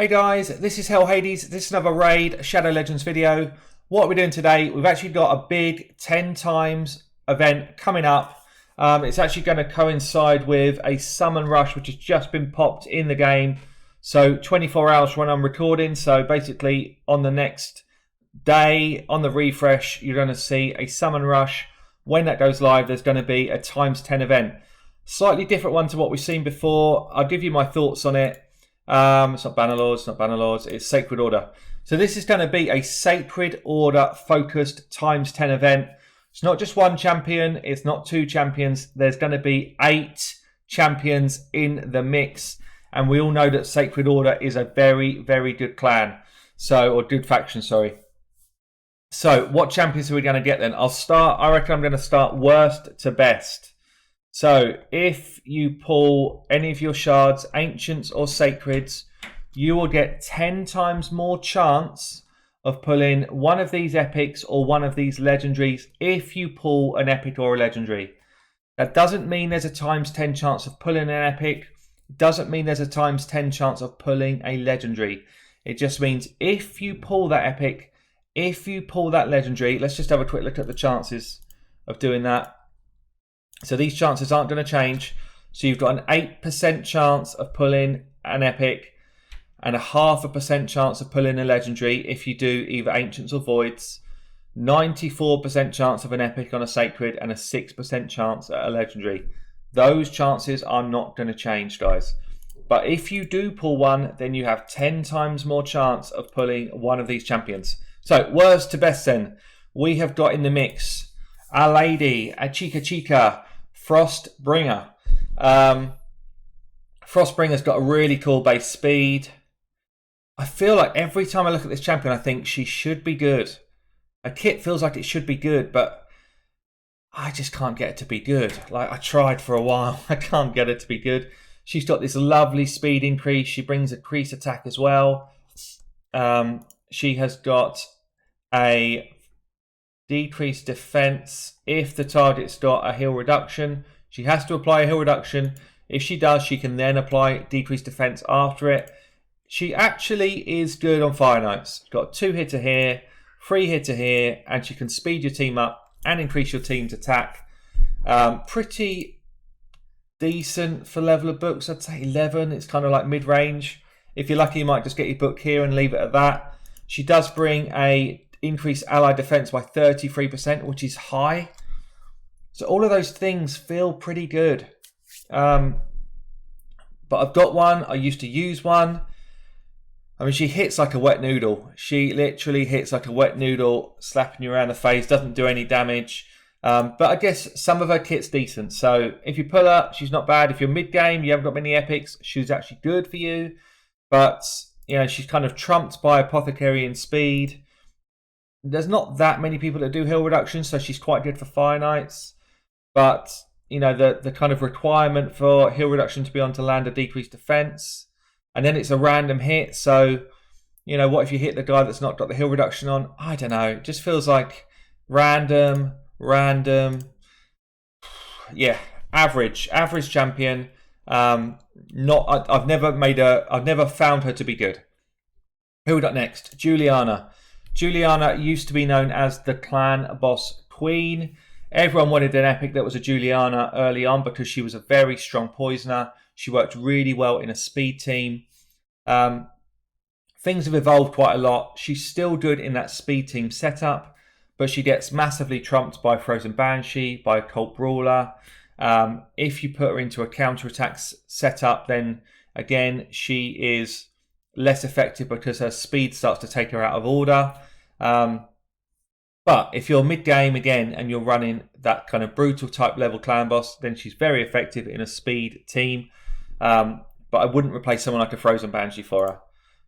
Hey guys, this is Hell Hades. This is another Raid Shadow Legends video. What we're doing today, we've actually got a big 10 times event coming up. It's actually going to coincide with a summon rush which has just been popped in the game. So 24 hours when I'm recording. So basically on the next day, on the refresh, you're going to see a summon rush. When that goes live, there's going to be a times 10 event. Slightly different one to what we've seen before. I'll give you my thoughts on it. It's not Bannerlords, it's Sacred Order. So this is going to be a Sacred Order focused times 10 event. It's not just one champion, it's not two champions. There's going to be 8 champions in the mix. And we all know that Sacred Order is a very, very good clan. Or good faction, sorry. So what champions are we going to get then? I reckon I'm going to start worst to best. So if you pull any of your shards, ancients or sacreds, you will get 10 times more chance of pulling one of these epics or one of these legendaries if you pull an epic or a legendary. That doesn't mean there's a times 10 chance of pulling an epic. It doesn't mean there's a times 10 chance of pulling a legendary. It just means if you pull that epic, if you pull that legendary, let's just have a quick look at the chances of doing that. So these chances aren't going to change. So you've got an 8% chance of pulling an epic and a 0.5% chance of pulling a legendary if you do either ancients or voids. 94% chance of an epic on a sacred and a 6% chance at a legendary. Those chances are not going to change, guys. But if you do pull one, then you have 10 times more chance of pulling one of these champions. So worst to best then, we have got in the mix a lady, a chica, Frostbringer. Frostbringer's got a really cool base speed. I feel like every time I look at this champion, I think she should be good. A kit feels like it should be good, but I just can't get it to be good. Like I tried for a while, I can't get it to be good. She's got this lovely speed increase. She brings a crease attack as well. She has got a decreased defense if the target's got a heal reduction. She has to apply a heal reduction. If she does, she can then apply decreased defense after it. She actually is good on Fire Knights. Got 2 hitter here, 3 hitter here, and she can speed your team up and increase your team's attack. Pretty decent for level of books. I'd say 11. It's kind of like mid-range. If you're lucky, you might just get your book here and leave it at that. She does bring a increase ally defense by 33%, which is high. So all of those things feel pretty good. But I've got one. I used to use one. I mean, she hits like a wet noodle. She literally hits like a wet noodle, slapping you around the face, doesn't do any damage. But I guess some of her kit's decent. So if you pull her, she's not bad. If you're mid-game, you haven't got many epics, she's actually good for you. But, you know, she's kind of trumped by Apothecary in speed. There's not that many people that do heal reduction, so she's quite good for Fire Knights. But, you know, the kind of requirement for heal reduction to be on to land a decreased defense. And then it's a random hit, so, you know, what if you hit the guy that's not got the heal reduction on? I don't know. It just feels like random. Yeah, average champion. I've never found her to be good. Who we got next? Juliana. Juliana used to be known as the clan boss queen. Everyone wanted an epic that was a Juliana early on because she was a very strong poisoner. She worked really well in a speed team. Things have evolved quite a lot. She's still good in that speed team setup, but she gets massively trumped by Frozen Banshee, by Cult Brawler. If you put her into a counterattack setup, then again, she is less effective because her speed starts to take her out of order. But if you're mid-game again and you're running that kind of brutal type level clan boss, then she's very effective in a speed team. But I wouldn't replace someone like a Frozen Banshee for her.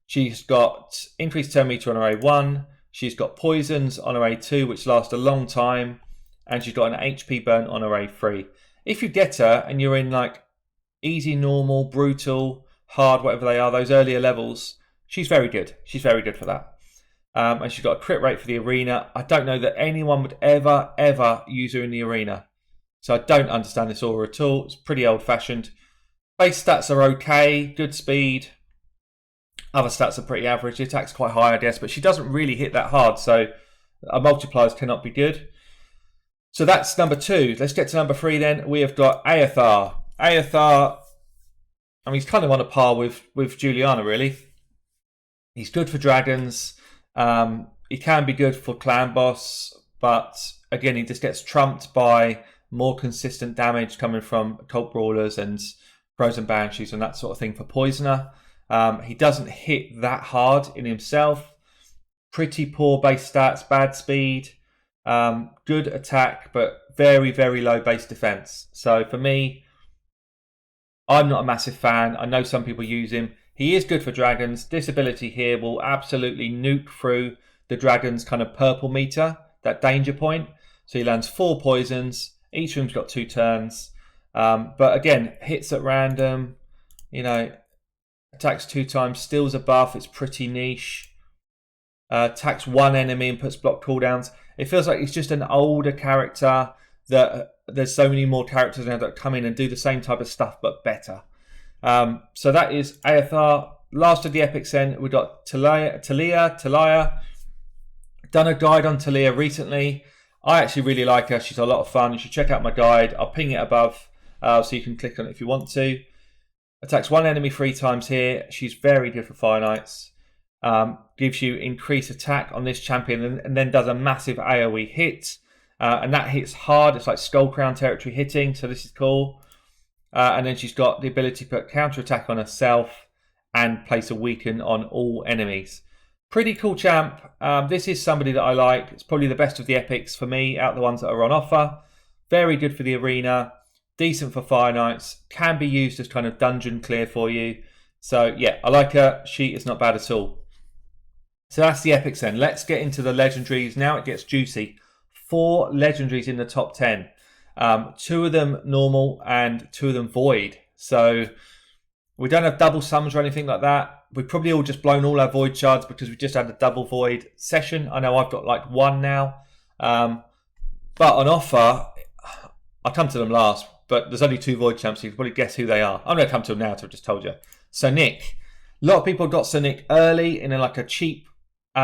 She's got increased turn meter on her A1. She's got poisons on her A2, which last a long time. And she's got an HP burn on her A3. If you get her and you're in like easy, normal, brutal, hard, whatever they are, those earlier levels, she's very good. She's very good for that. And she's got a crit rate for the arena. I don't know that anyone would ever use her in the arena. So I don't understand this aura at all. It's pretty old-fashioned. Base stats are okay. Good speed. Other stats are pretty average. The attack's quite high, I guess, but she doesn't really hit that hard, so our multipliers cannot be good. So that's number 2. Let's get to number 3 then. We have got Aethar. Aethar, I mean, he's kind of on a par with Juliana, really. He's good for dragons. He can be good for clan boss, but again, he just gets trumped by more consistent damage coming from cult brawlers and frozen banshees and that sort of thing for poisoner. He doesn't hit that hard in himself. Pretty poor base stats, bad speed, good attack, but very, very low base defense. So for me, I'm not a massive fan. I know some people use him. He is good for dragons. This ability here will absolutely nuke through the dragon's kind of purple meter, that danger point. So he lands 4 poisons. Each room's got 2 turns. But again, hits at random, attacks 2 times, steals a buff. It's pretty niche. Attacks 1 enemy and puts block cooldowns. It feels like he's just an older character that there's so many more characters now that come in and do the same type of stuff but better. So that is Aethar. Last of the epics then, we got Thalia. Done a guide on Thalia recently. I actually really like her. She's a lot of fun. You should check out my guide. I'll ping it above so you can click on it if you want to. Attacks 1 enemy 3 times here. She's very good for Fire Knights. Gives you increased attack on this champion and then does a massive AoE hit. And that hits hard. It's like Skull Crown territory hitting, so this is cool. And then she's got the ability to put counter attack on herself and place a weaken on all enemies. Pretty cool champ. This is somebody that I like. It's probably the best of the epics for me, out of the ones that are on offer. Very good for the arena. Decent for Fire Knights. Can be used as kind of dungeon clear for you. So yeah, I like her. She is not bad at all. So that's the epics then. Let's get into the legendaries. Now it gets juicy. 4 legendaries in the top 10. 2 of them normal and 2 of them void. So we don't have double sums or anything like that. We've probably all just blown all our void shards because we just had a double void session. I know I've got like 1 now. But on offer, I'll come to them last. But there's only 2 void champs, so you can probably guess who they are. I'm going to come to them now, so I've just told you. So Nick. A lot of people got Sir Nick early in like a cheap,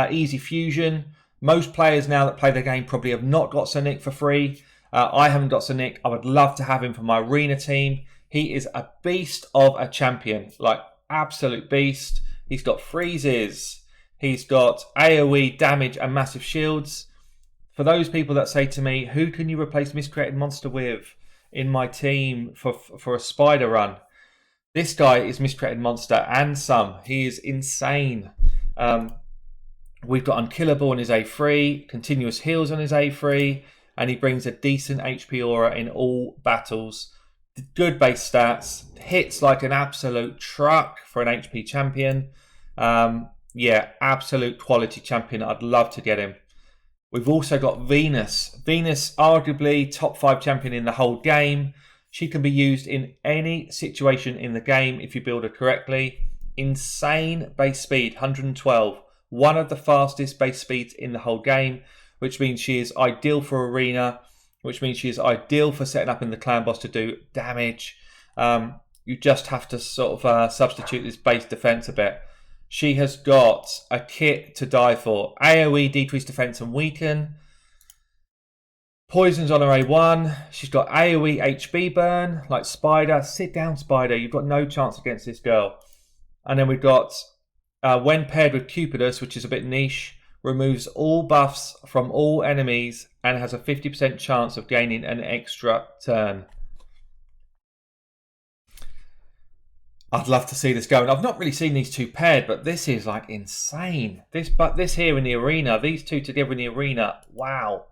easy fusion. Most players now that play the game probably have not got Sir Nick for free. I haven't got Sir Nick. I would love to have him for my arena team. He is a beast of a champion, like absolute beast. He's got freezes. He's got AoE damage and massive shields. For those people that say to me, who can you replace Miscreated Monster with in my team for a spider run? This guy is Miscreated Monster and some. He is insane. We've got Unkillable on his A3, Continuous Heals on his A3, and he brings a decent HP aura in all battles. Good base stats, hits like an absolute truck for an HP champion. Yeah, absolute quality champion. I'd love to get him. We've also got Venus. Venus, arguably top 5 champion in the whole game. She can be used in any situation in the game if you build her correctly. Insane base speed, 112. One of the fastest base speeds in the whole game, which means she is ideal for arena, which means she is ideal for setting up in the clan boss to do damage. You just have to sort of substitute this base defense a bit. She has got a kit to die for. AoE, decrease defense and weaken. Poisons on her A1. She's got AoE HB burn, like Spider. Sit down, Spider. You've got no chance against this girl. And then we've got, when paired with Cupidus, which is a bit niche, removes all buffs from all enemies and has a 50% chance of gaining an extra turn. I'd love to see this go. And I've not really seen these 2 paired, but this is like insane. This here in the arena, these 2 together in the arena, wow.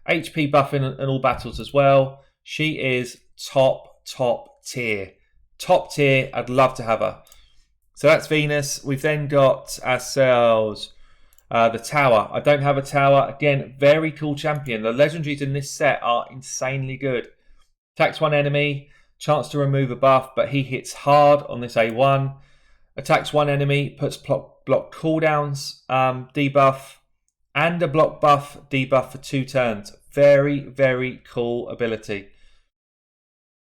HP buff in all battles as well. She is top tier. Top tier, I'd love to have her. So that's Venus. We've then got ourselves the Tower. I don't have a Tower. Again, very cool champion. The legendaries in this set are insanely good. Attacks 1 enemy, chance to remove a buff, but he hits hard on this A1. Attacks 1 enemy, puts block cooldowns debuff, and a block buff debuff for 2 turns. Very, very cool ability.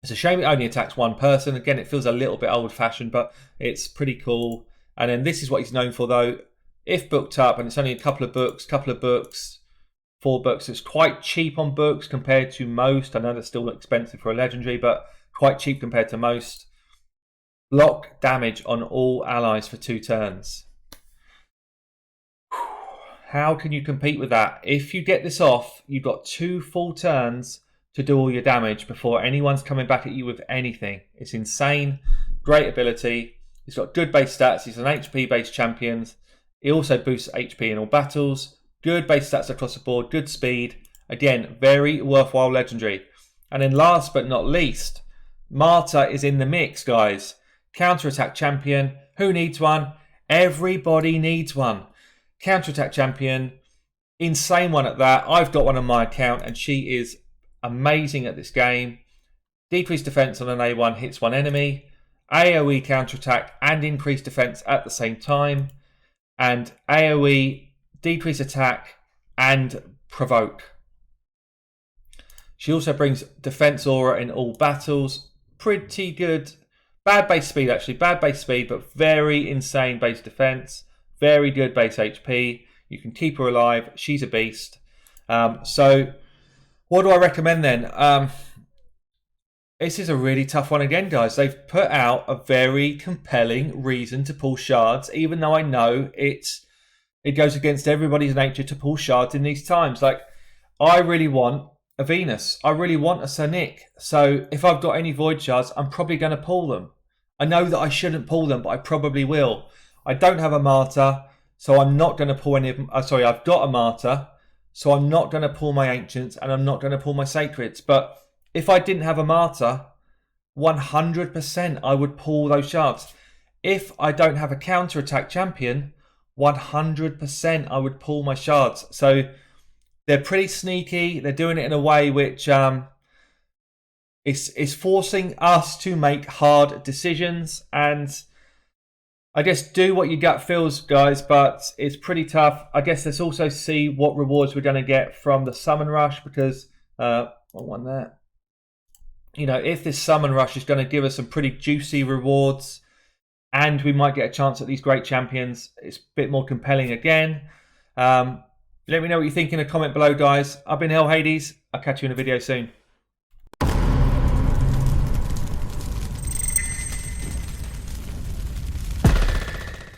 It's a shame it only attacks 1 person. Again, it feels a little bit old-fashioned, but it's pretty cool. And then this is what he's known for though. If booked up, and it's only a couple of books, 4 books. It's quite cheap on books compared to most. I know they're still expensive for a legendary, but quite cheap compared to most. Block damage on all allies for 2 turns. How can you compete with that? If you get this off, you've got 2 full turns to do all your damage before anyone's coming back at you with anything. It's insane. Great ability. He's got good base stats. He's an HP based champion. He also boosts HP in all battles. Good base stats across the board. Good speed. Again, very worthwhile legendary. And then last but not least, Marta is in the mix, guys. Counter-attack champion. Who needs one? Everybody needs one. Counter-attack champion. Insane one at that. I've got one on my account and she is amazing at this game. Decreased defense on an A1 hits one enemy. AoE counter-attack and increased defense at the same time. And AoE decrease attack and provoke. She also brings defense aura in all battles. Pretty good. Bad base speed actually. Bad base speed, but very insane base defense. Very good base HP. You can keep her alive. She's a beast. So what do I recommend then? This is a really tough one again, guys. They've put out a very compelling reason to pull shards, even though I know it goes against everybody's nature to pull shards in these times. Like, I really want a Venus. I really want a Sir Nick. So if I've got any void shards, I'm probably going to pull them. I know that I shouldn't pull them, but I probably will. I don't have a Marta, so I'm not going to pull any of them. Sorry, I've got a Marta, so I'm not going to pull my Ancients, and I'm not going to pull my Sacreds. But if I didn't have a Marta, 100% I would pull those shards. If I don't have a counter-attack champion, 100% I would pull my shards. So they're pretty sneaky. They're doing it in a way which is forcing us to make hard decisions. And I guess do what your gut feels, guys, but it's pretty tough. I guess let's also see what rewards we're going to get from the Summon Rush, because I want that. You know, if this Summon Rush is going to give us some pretty juicy rewards and we might get a chance at these great champions, it's a bit more compelling again. Let me know what you think in a comment below, guys. I've been Hell Hades. I'll catch you in a video soon.